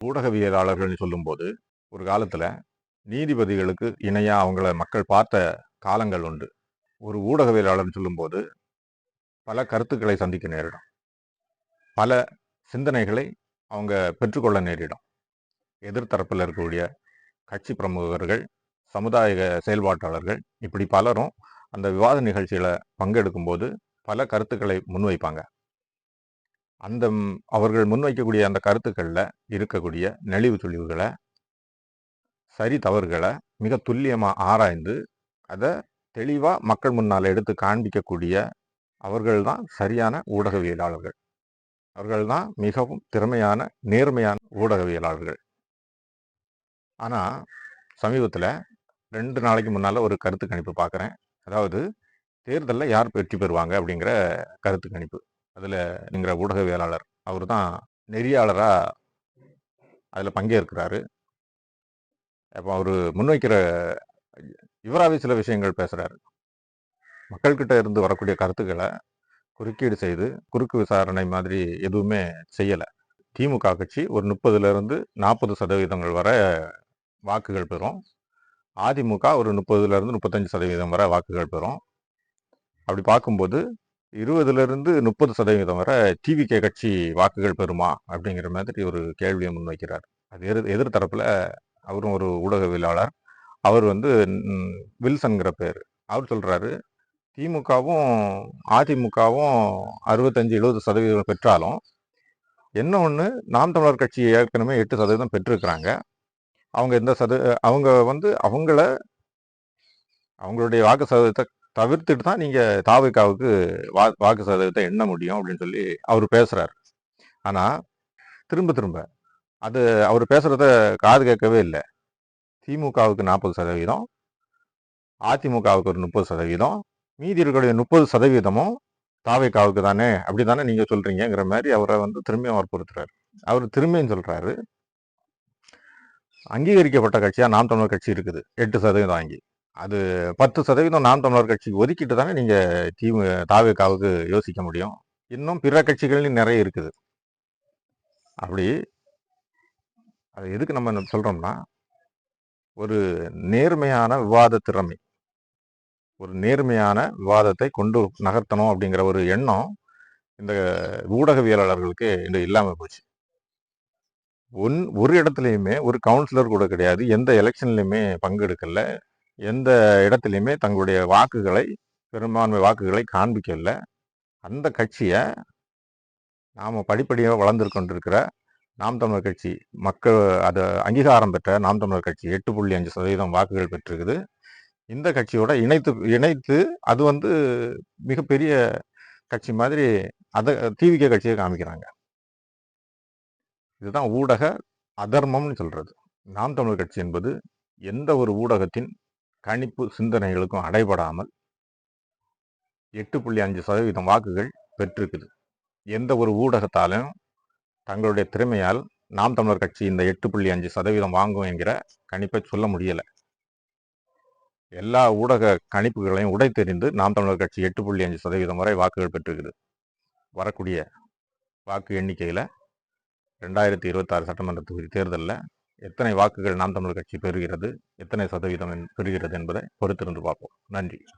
ஊடகவியலாளர்கள்னு சொல்லும்போது, ஒரு காலத்துல நீதிபதிகளுக்கு இணையா அவங்கள மக்கள் பார்த்த காலங்கள் உண்டு. ஒரு ஊடகவியலாளர்ன்னு சொல்லும்போது, பல கருத்துக்களை சந்திக்க நேரிடும். பல சிந்தனைகளை அவங்க பெற்றுக்கொள்ள நேரிடும். எதிர்த்தரப்பில் இருக்கக்கூடிய கட்சி பிரமுகர்கள், சமுதாய செயல்பாட்டாளர்கள் இப்படி பலரும் அந்த விவாத நிகழ்ச்சியில பங்கெடுக்கும்போது பல கருத்துக்களை முன்வைப்பாங்க. அந்த அவர்கள் முன்வைக்கக்கூடிய அந்த கருத்துக்கள்ல இருக்கக்கூடிய நெளிவு சுழிவுகளை, சரி தவறுகளை மிக துல்லியமா ஆராய்ந்து அதை தெளிவா மக்கள் முன்னால எடுத்து காண்பிக்கக்கூடிய அவர்கள்தான் சரியான ஊடகவியலாளர்கள். அவர்கள்தான் மிகவும் திறமையான, நேர்மையான ஊடகவியலாளர்கள். ஆனா சமீபத்துல 2 நாளைக்கு முன்னால ஒரு கருத்து கணிப்பு பார்க்குறேன். அதாவது தேர்தல்ல யார் வெற்றி பெறுவாங்க அப்படிங்கிற கருத்து கணிப்பு. அதுல நீங்கிற ஊடகவியலாளர் அவர் தான் நெறியாளரா அதுல பங்கேற்கிறாரு. அப்போ அவரு முன்வைக்கிற இவராவே சில விஷயங்கள் பேசுறாரு. மக்கள்கிட்ட இருந்து வரக்கூடிய கருத்துக்களை குறுக்கீடு செய்து குறுக்கு விசாரணை மாதிரி எதுவுமே செய்யல. திமுக கட்சி ஒரு 30லிருந்து 40% வரை வாக்குகள் பெறும். அதிமுக ஒரு 30லிருந்து 35% வரை வாக்குகள் பெறும். அப்படி பார்க்கும்போது 20லிருந்து 30% வரை டிவிகே கட்சி வாக்குகள் பெறுமா அப்படிங்கிற மாதிரி ஒரு கேள்வியை முன்வைக்கிறார். அது எதிர்த்தரப்புல அவரும் ஒரு ஊடகவியலாளர். அவர் வந்து வில்சன்கிற பேர். அவர் சொல்றாரு, திமுகவும் அதிமுகவும் 65-70% பெற்றாலும் என்ன ஒண்ணு, நாம் தமிழர் கட்சி ஏற்கனவே 8% பெற்றிருக்கிறாங்க. அவங்க எந்த அவங்க வந்து அவங்களுடைய வாக்கு சதவீதத்தை தவிர்த்துட்டு தான் நீங்க தாவேகாவுக்கு வாக்கு சதவீதத்தை எண்ண முடியும் அப்படின்னு சொல்லி அவர் பேசுறாரு. ஆனா திரும்ப திரும்ப அது அவர் பேசுறத காது கேட்கவே இல்லை. திமுகவுக்கு 40%, அதிமுகவுக்கு ஒரு 30%, மீதி இருக்கக்கூடிய 30%மும் தாவேகாவுக்கு தானே, அப்படித்தானே நீங்க சொல்றீங்கிற மாதிரி அவரை வந்து திரும்பியும் வற்புறுத்துறாரு. அவர் திரும்பியும் சொல்றாரு, அங்கீகரிக்கப்பட்ட கட்சியா நாம் தமிழர் கட்சி இருக்குது 8% வாங்கி, அது 10% நாம் தமிழர் கட்சிக்கு ஒதுக்கிட்டு தானே நீங்க தாவேகாவுக்கு யோசிக்க முடியும். இன்னும் பிற கட்சிகள்னு நிறைய இருக்குது. அப்படி அது எதுக்கு நம்ம சொல்றோம்னா, ஒரு நேர்மையான விவாத திறமை, ஒரு நேர்மையான விவாதத்தை கொண்டு நகர்த்தணும் அப்படிங்கிற ஒரு எண்ணம் இந்த ஊடகவியலாளர்களுக்கு இன்று இல்லாம போச்சு. ஒரு இடத்துலையுமே ஒரு கவுன்சிலர் கூட கிடையாது. எந்த எலெக்ஷன்லையுமே பங்கெடுக்கல. எந்த இடத்துலையுமே தங்களுடைய வாக்குகளை, பெரும்பான்மை வாக்குகளை காண்பிக்கல. அந்த கட்சியை நாம படிப்படியாக வளர்ந்து கொண்டிருக்கிற நாம் தமிழர் கட்சி, மக்கள் அதை அங்கீகாரம் பெற்ற நாம் தமிழர் கட்சி 8.5% வாக்குகள் பெற்றிருக்குது. இந்த கட்சியோட இணைத்து அது வந்து மிகப்பெரிய கட்சி மாதிரி அதை டிவிகே கட்சியை காமிக்கிறாங்க. இதுதான் ஊடக அதர்மம்னு சொல்றது. நாம் தமிழர் கட்சி என்பது எந்த ஒரு ஊடகத்தின் கணிப்பு சிந்தனைகளுக்கும் அடைபடாமல் 8.5% வாக்குகள் பெற்றிருக்குது. எந்த ஒரு ஊடகத்தாலும் தங்களுடைய திறமையால் நாம் தமிழர் கட்சி இந்த 8.5% வாங்கும் என்கிற கணிப்பை சொல்ல முடியல. எல்லா ஊடக கணிப்புகளையும் உடைத்தெறிந்து நாம் தமிழர் கட்சி 8.5% வரை வாக்குகள் பெற்றிருக்குது. வரக்கூடிய வாக்கு எண்ணிக்கையில 2026 சட்டமன்ற தொகுதி தேர்தலில் எத்தனை வாக்குகள் நாம் தமிழர் கட்சி பெறுகிறது, எத்தனை சதவீதம் பெறுகிறது என்பதை பொறுத்திருந்து பார்ப்போம். நன்றி.